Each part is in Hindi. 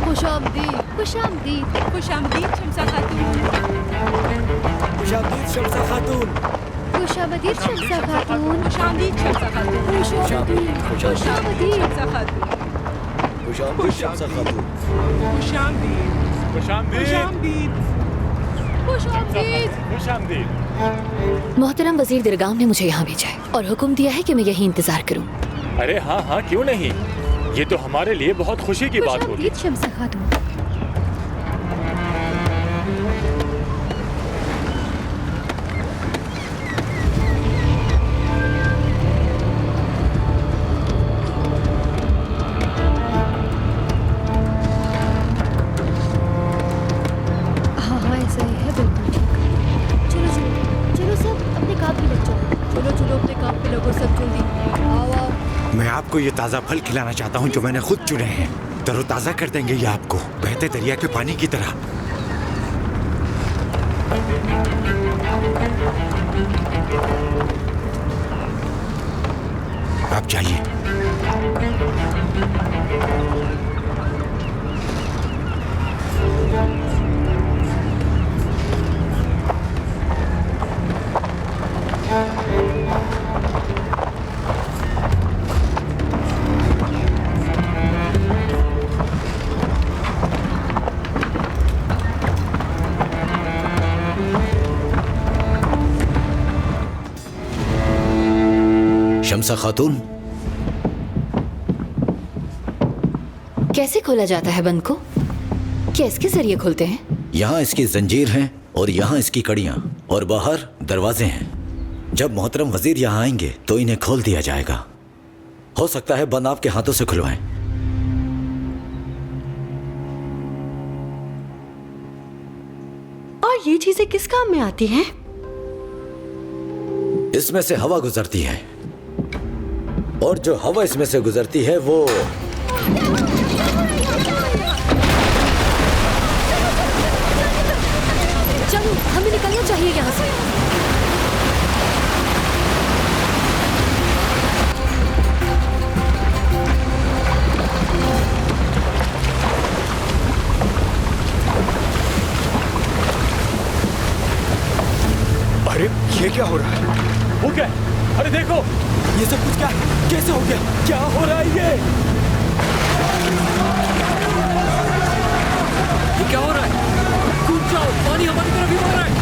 खुशामदीद खुशामदीद खुशामदीद शम्सा खातून। खुशामदीद शम्सा खातून। खुशामदीद शम्सा खातून। खुशामदीद शम्सा खातून। खुशामदीद खुशामदीद शम्सा खातून। खुशामदीद शम्सा खातून। खुशामदीद खुशामदीद खुशामदीद। खुशामदीद। मोहतरम वजीर दिरगाम ने मुझे यहाँ भेजा है और हुक्म दिया है कि मैं यहीं इंतजार करूँ। अरे हाँ हाँ, क्यों नहीं, ये तो हमारे लिए बहुत खुशी की बात होगी। खुशामदीद शम्सा खातून। हाँ हाँ ऐसा ही है, बिल्कुल ठीक। चलो चलो चलो सब अपने काम पे लग जाओ। चलो चलो अपने काम पे लगो सब, जल्दी आओ आओ। मैं आपको ये ताज़ा फल खिलाना चाहता हूँ जो मैंने खुद चुने हैं। तरोताज़ा कर देंगे ये आपको, बहते दरिया के पानी की तरह। आप जाइए। शम्सा खातून, कैसे खोला जाता है बंद को? क्या इसके जरिए खोलते हैं? यहाँ इसकी जंजीर है और यहाँ इसकी कड़ियाँ और बाहर दरवाजे हैं। जब मोहतरम वजीर यहाँ आएंगे तो इन्हें खोल दिया जाएगा। हो सकता है बंद आपके हाथों से खुलवाएं। और ये चीजें किस काम में आती हैं? इसमें से हवा गुजरती है और जो हवा इसमें से गुजरती है वो चलो हमें निकलना चाहिए यहाँ से। अरे ये क्या हो रहा है? वो क्या? अरे देखो, ये सब कुछ क्या है? कैसे हो गया? क्या हो रहा है ये क्या हो रहा है? कूद जाओ, पानी हमारी तरफ ही बढ़ रहा है।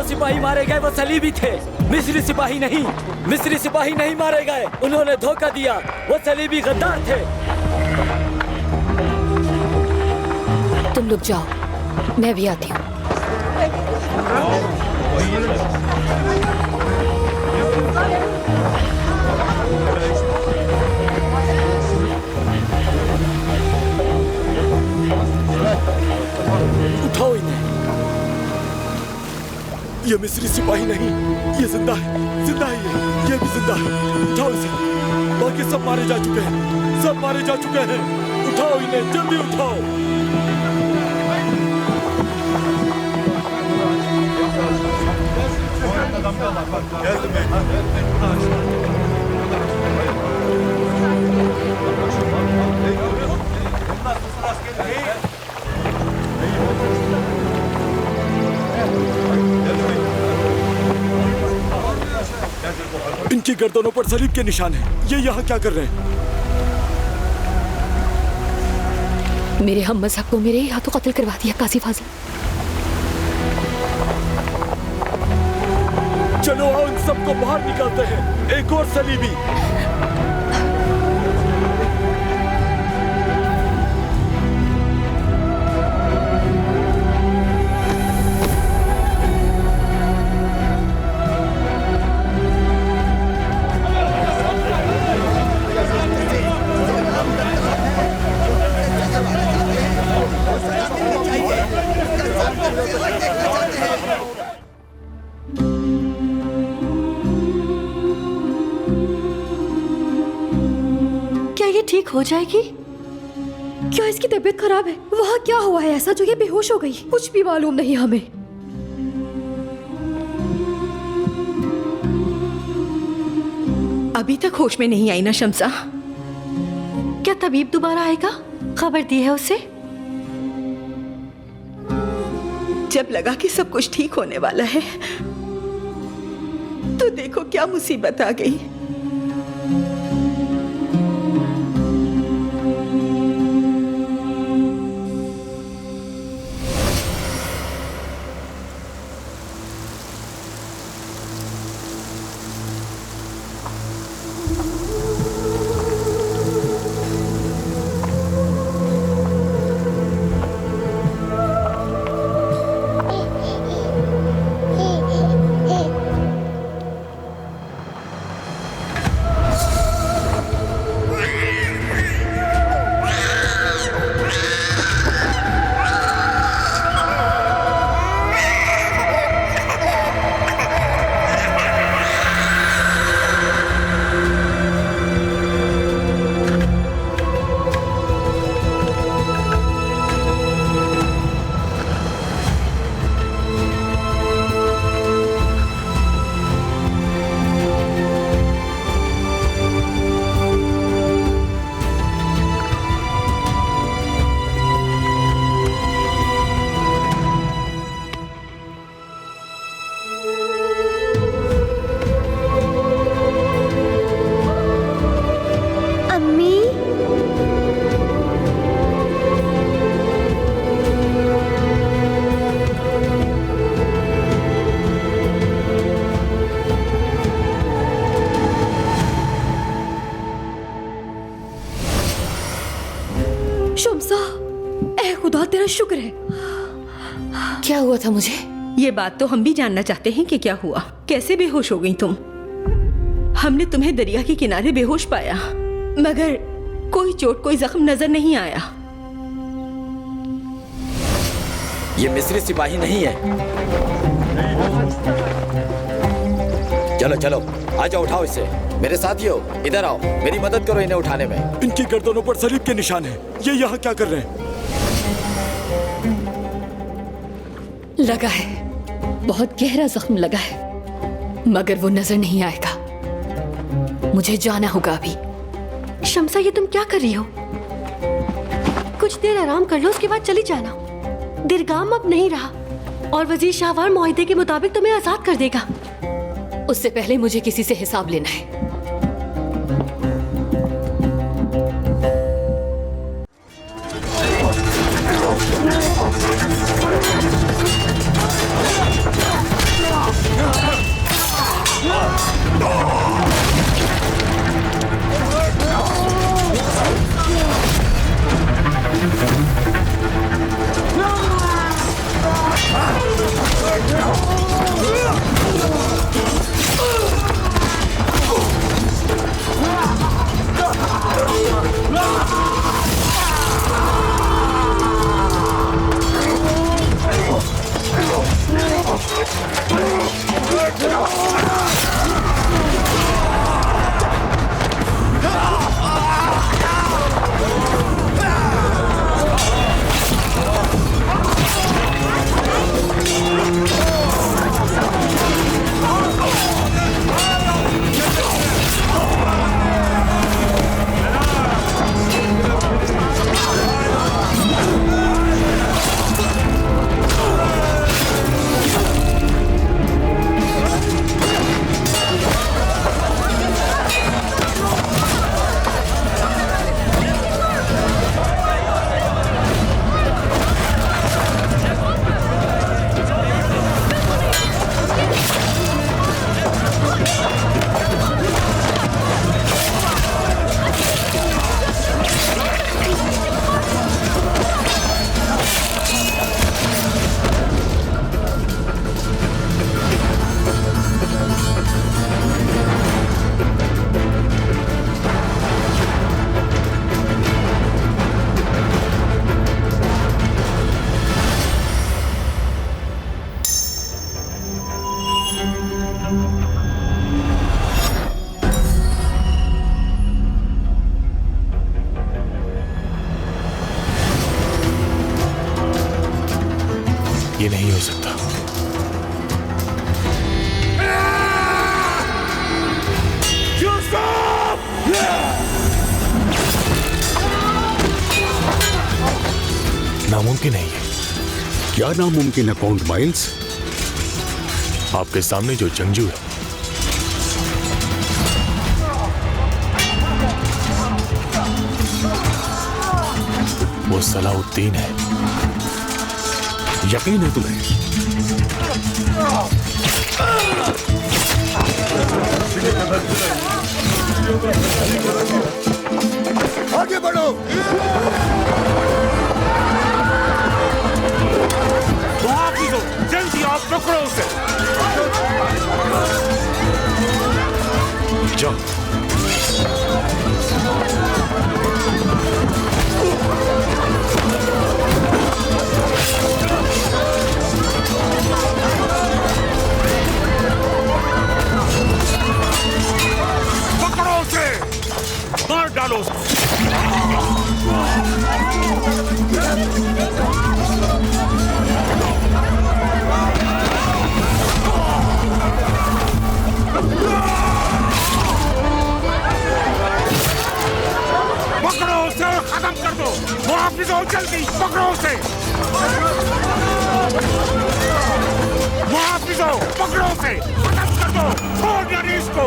सिपाही मारे गए वो सलीबी थे, मिस्री सिपाही नहीं। मिस्री सिपाही नहीं मारे गए, उन्होंने धोखा दिया। वो सलीबी गद्दार थे। तुम लोग जाओ, मैं भी आती हूँ। उठाओ इन्हें। ये मिस्री सिपाही नहीं, ये जिंदा है, जिंदा है ये भी जिंदा है। उठाओ इसे। बाकी सब मारे जा चुके हैं, सब मारे जा चुके हैं। उठाओ इन्हें, जल्दी उठाओ। इनकी गर्दनों पर सलीब के निशान हैं। ये यहाँ क्या कर रहे हैं? मेरे हम मज़हब को मेरे ही हाथों कत्ल करवा दिया काजी फाजिल। चलो आओ, इन सबको बाहर निकालते हैं। एक और सलीबी। ठीक हो जाएगी? क्या इसकी तबीयत खराब है? वहाँ क्या हुआ है ऐसा जो ये बेहोश हो गई? कुछ भी मालूम नहीं हमें। अभी तक होश में नहीं आई ना शम्सा? क्या तबीब दोबारा आएगा? खबर दी है उसे? जब लगा कि सब कुछ ठीक होने वाला है तो देखो क्या मुसीबत आ गई। शम्सा, ऐ खुदा तेरा शुक्र है। क्या हुआ था मुझे? ये बात तो हम भी जानना चाहते हैं कि क्या हुआ, कैसे बेहोश हो गई तुम? हमने तुम्हें दरिया के किनारे बेहोश पाया, मगर कोई चोट कोई जख्म नजर नहीं आया। ये मिस्री सिपाही नहीं है। चलो चलो, आ जाओ, उठाओ इसे। मेरे साथियों, इधर आओ, मेरी मदद करो इन्हें उठाने में। इनकी गर्दनों पर सलीब के निशान हैं। ये यहाँ क्या कर रहे हैं? लगा है, बहुत गहरा जख्म लगा है, मगर वो नजर नहीं आएगा। मुझे जाना होगा अभी। शम्सा, ये तुम क्या कर रही हो? कुछ देर आराम कर लो, उसके बाद चली जाना। दिरगाम अब नहीं रहा और वजीर शाहवार मुआहदे के मुताबिक तुम्हें आजाद कर देगा। उससे पहले मुझे किसी से हिसाब लेना है। ये नहीं हो सकता। नामुमकिन है ये। क्या नामुमकिन है काउंट माइल्स? आपके सामने जो जंगजू है वो सलाउद्दीन है। यकीन है तुम्हें? आगे बढ़ो। जल्दी आप पकड़ो उसे। जाओ। पकड़ो उसे, मार डालो उसको। पकड़ो उसे, खत्म कर दो। वो हाफिज हो, जल्दी पकड़ो उसे। वो हाफिज हो, पकड़ो उसे, खत्म कर दो। छोड़ नहीं इसको।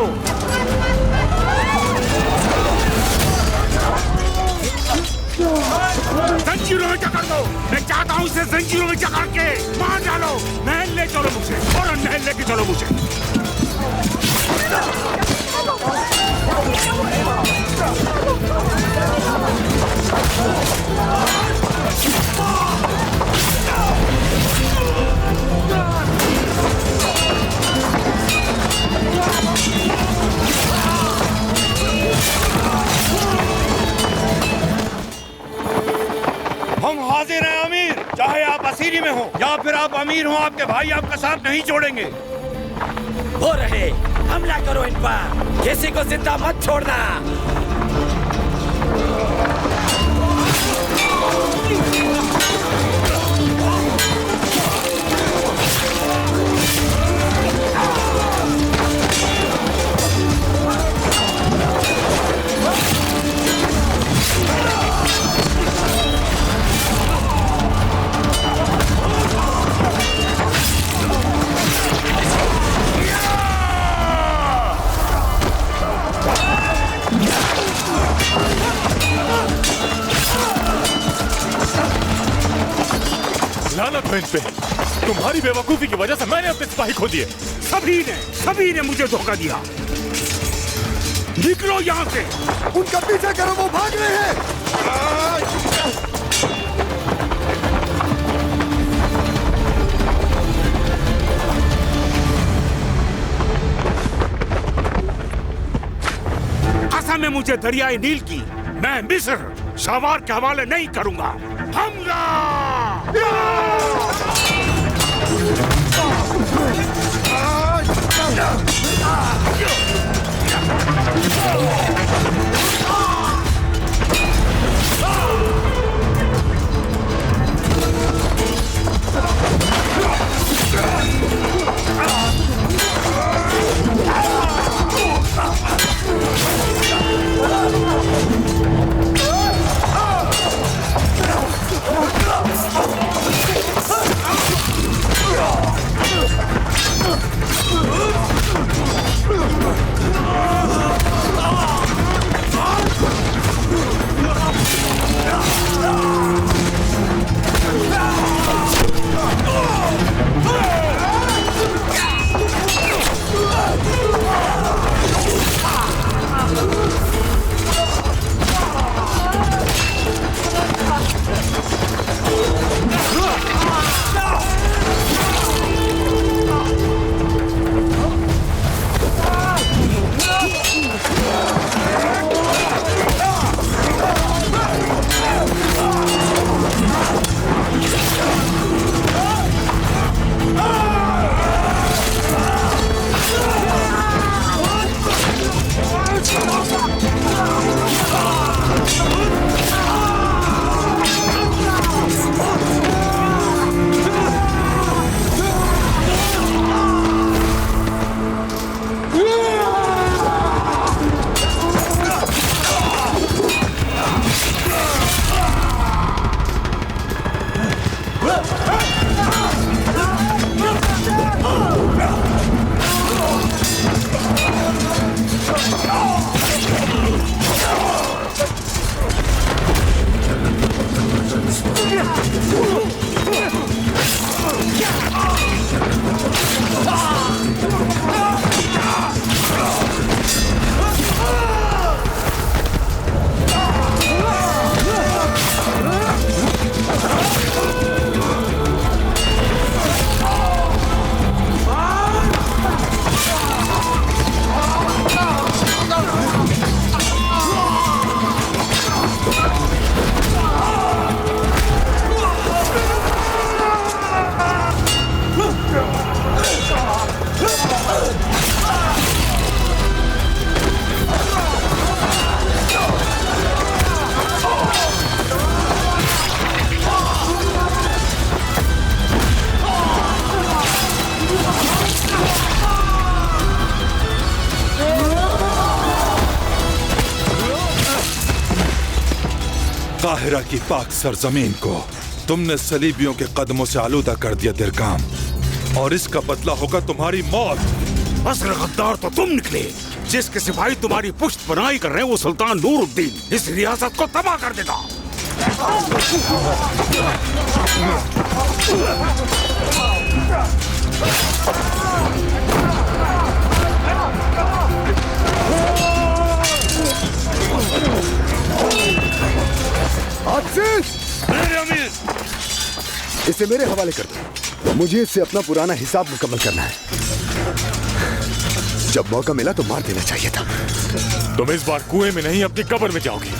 जंजीरों में जकड़ दो। मैं चाहता हूँ इसे जंजीरों में जकड़ के मार डालो। नहर ले चलो मुझे, और नहर लेके चलो मुझे। हम हाजिर हैं अमीर, चाहे आप असीरी में हो या फिर आप अमीर हो, आपके भाई आपका साथ नहीं छोड़ेंगे। हो रहे, हमला करो इन पर, किसी को जिंदा मत छोड़ना। लानत हो इन पे। तुम्हारी बेवकूफी की वजह से मैंने अपने सिपाही खो दिए। सभी ने मुझे धोखा दिया। निकलो यहाँ से। उनका पीछा करो, वो भाग रहे हैं। कसम है मुझे दरियाए नील की, मैं मिस्र सवार के हवाले नहीं करूंगा। हमला! काहिरा की पाक सरजमीन को तुमने सलीबियों के कदमों से आलूदा कर दिया दिरकाम, और इसका बदला होगा तुम्हारी मौत। असर गद्दार तो तुम निकले। जिसके सिपाही तुम्हारी पुष्ट बनाई कर रहे हैं वो सुल्तान नूरुद्दीन इस रियासत को तबाह कर देगा। मेरे अमीर, इसे मेरे हवाले कर दो। मुझे इससे अपना पुराना हिसाब मुकम्मल करना है। जब मौका मिला तो मार देना चाहिए था। तुम इस बार कुएं में नहीं अपनी कब्र में जाओगे।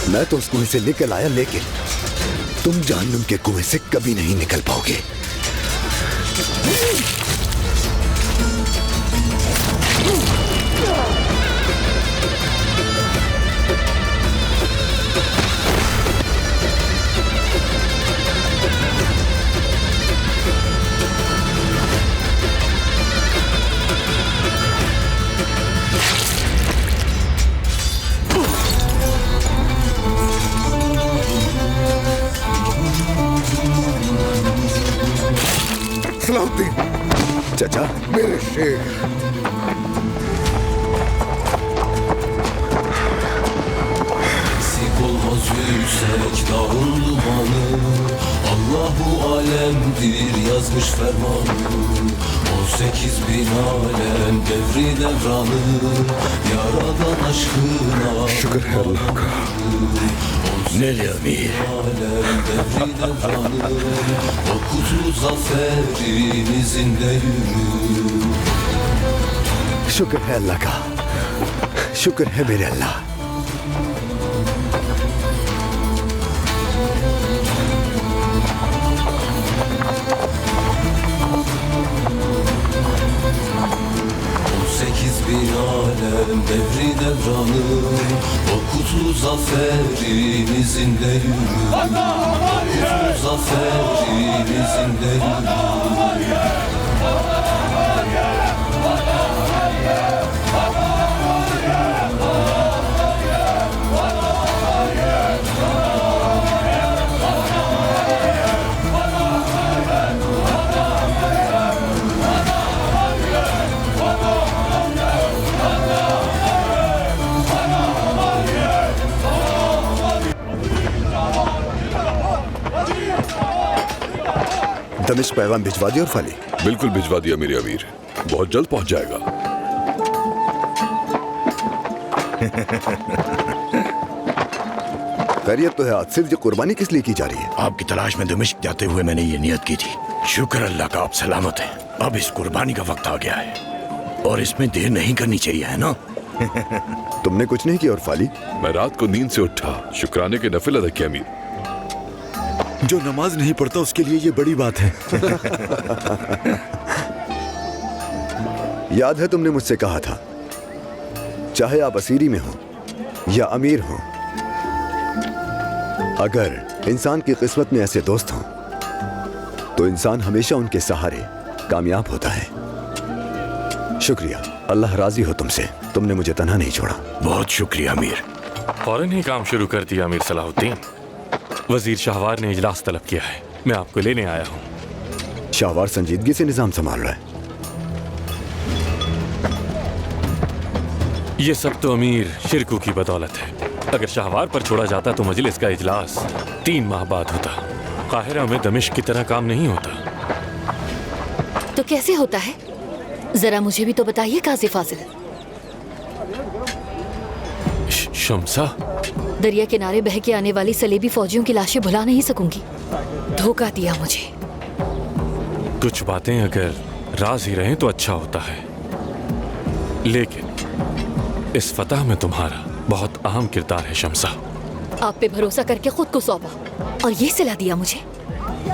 मैं तो उस कुएं से निकल आया, लेकिन तुम जहन्नुम के कुएं से कभी नहीं निकल पाओगे। सलाहुद्दीन चाचा, मेरे शेर। Olmaz yüksek dağın dumanı, Allahu alemdir yazmış fermanı. 18 bin alem devri devranı, Yaradan aşkına शुक्र है अल्लाह का। Neli Amir devri devranı, O kutu zaferin izinde yürü. शुक्र है अल्लाह का। शुक्र है मेरे अल्लाह। Bin alem devri devranı, O kutu zaferin izinde yürü. O kutu zaferin izinde yürü. दमिश्क पैगाम भिजवा दिया और फाली? बिल्कुल भिजवा दिया मेरे अमीर, बहुत जल्द पहुंच जाएगा। खैरियत तो है। आज सिर्फ ये कुर्बानी किस लिए की जा रही है? आपकी तलाश में दमिश्क जाते हुए मैंने ये नियत की थी। शुक्र अल्लाह का आप सलामत हैं। अब इस कुर्बानी का वक्त आ गया है और इसमें देर नहीं करनी चाहिए, है ना? तुमने कुछ नहीं किया और फाली? मैं रात को नींद से उठा, शुक्राने के नफिल अदा किया अमीर। जो नमाज नहीं पढ़ता उसके लिए ये बड़ी बात है। याद है तुमने मुझसे कहा था, चाहे आप असीरी में हो या अमीर हो, अगर इंसान की किस्मत में ऐसे दोस्त हों तो इंसान हमेशा उनके सहारे कामयाब होता है। शुक्रिया, अल्लाह राजी हो तुमसे। तुमने मुझे तन्हा नहीं छोड़ा। बहुत शुक्रिया अमीर। फौरन ही काम शुरू कर दिया अमीर सलाहुद्दीन। वजीर शाहवार ने इजलास तलब किया है, मैं आपको लेने आया हूँ। शाहवार संजीदगी से निजाम संभाल रहा है। ये सब तो अमीर शिरकू की बदौलत है। अगर शाहवार पर छोड़ा जाता तो मजलिस का इजलास 3 माह बाद होता। काहिरा में दमिश्क की तरह काम नहीं होता। तो कैसे होता है? जरा मुझे भी तो बताइए काजी फाजिल। शम्सा, दरिया किनारे बह के आने वाली सलेबी फौजियों की लाशें भुला नहीं सकूंगी। धोखा दिया मुझे। कुछ बातें अगर राज ही रहें तो अच्छा होता है, लेकिन इस फतह में तुम्हारा बहुत अहम किरदार है शम्सा। आप पे भरोसा करके खुद को सौंपा और ये सिला दिया मुझे।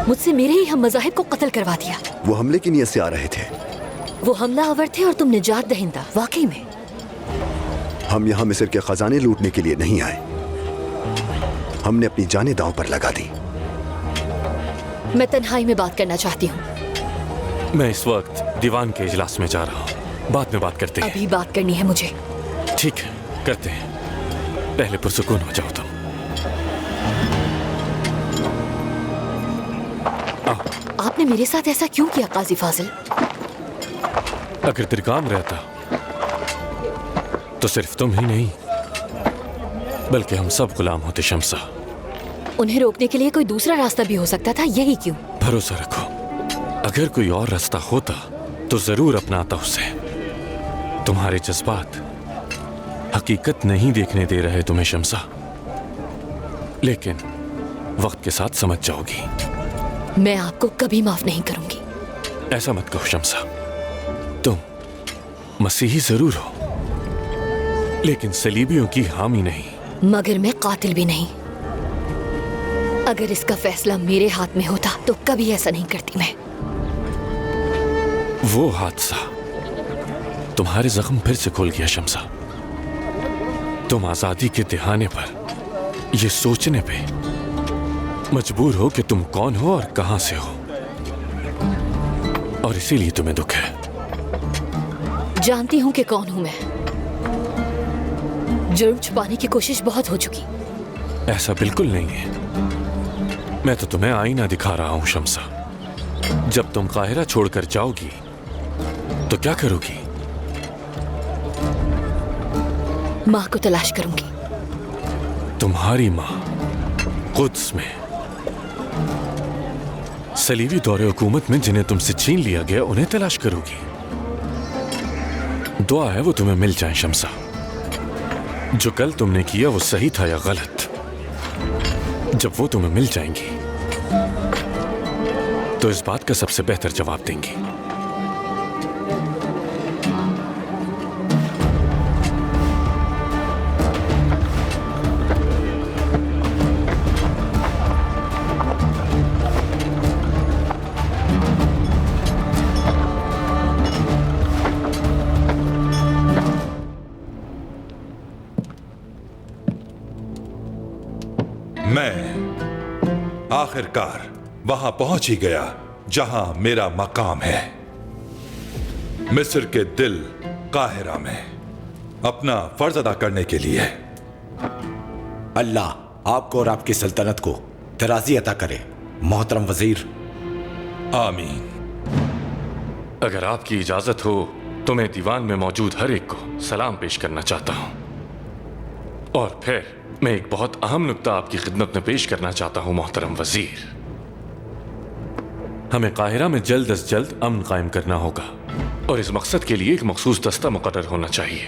मुझसे मेरे ही हम मज़ाहिब को कत्ल करवा दिया। वो हमले की नीयत से आ रहे थे। वो हमला आवर थे और तुम निजात दहिंदा। वाकई में हम यहाँ मिस्र के खजाने लूटने के लिए नहीं आए। हमने अपनी जानें दांव पर लगा दी। मैं तन्हाई में बात करना चाहती हूँ। मैं इस वक्त दीवान के इजलास में जा रहा हूँ, बाद में बात करते हैं। अभी बात करनी है मुझे। ठीक है, करते हैं। पहले पुरसुकून हो जाओ तुम। आपने मेरे साथ ऐसा क्यों किया काजी फाजिल? अगर दिरकाम रहता तो सिर्फ तुम ही नहीं बल्कि हम सब गुलाम होते शम्सा। उन्हें रोकने के लिए कोई दूसरा रास्ता भी हो सकता था, यही क्यों? भरोसा रखो, अगर कोई और रास्ता होता तो जरूर अपनाता उसे। तुम्हारे जज्बात हकीकत नहीं देखने दे रहे तुम्हें शम्सा, लेकिन वक्त के साथ समझ जाओगी। मैं आपको कभी माफ नहीं करूंगी। ऐसा मत कहो शम्सा, तुम मसीही जरूर हो लेकिन सलीबियों की हामी नहीं। मगर मैं कातिल भी नहीं। अगर इसका फैसला मेरे हाथ में होता तो कभी ऐसा नहीं करती मैं। वो हादसा तुम्हारे जख्म फिर से खोल गया शम्सा। तुम आजादी के दिहाने पर यह सोचने पे मजबूर हो कि तुम कौन हो और कहां से हो, और इसीलिए तुम्हें दुख है। जानती हूं कि कौन हूं मैं। जुर्म छुपाने की कोशिश बहुत हो चुकी। ऐसा बिल्कुल नहीं है। मैं तो तुम्हें आईना दिखा रहा हूं शम्सा। जब तुम काहिरा छोड़कर जाओगी तो क्या करोगी? मां को तलाश करूंगी। तुम्हारी मां कुद्स में, सलीबी दौरे हुकूमत में जिन्हें तुमसे छीन लिया गया, उन्हें तलाश करोगी। दुआ है वो तुम्हें मिल जाए शम्सा। जो कल तुमने किया वो सही था या गलत, जब वो तुम्हें मिल जाएंगी तो इस बात का सबसे बेहतर जवाब देंगी। मैं आखिरकार वहां पहुंच ही गया जहां मेरा मकाम है, मिस्र के दिल काहिरा में, अपना फर्ज अदा करने के लिए। अल्लाह आपको और आपकी सल्तनत को तराजी अता करे मोहतरम वजीर। आमीन। अगर आपकी इजाजत हो तो मैं दीवान में मौजूद हर एक को सलाम पेश करना चाहता हूं, और फिर मैं एक बहुत अहम नुक्ता आपकी खिदमत में पेश करना चाहता हूं मोहतरम वजीर। हमें काहिरा में जल्द अज जल्द अमन कायम करना होगा, और इस मकसद के लिए एक मखसूस दस्ता मुकर्रर होना चाहिए।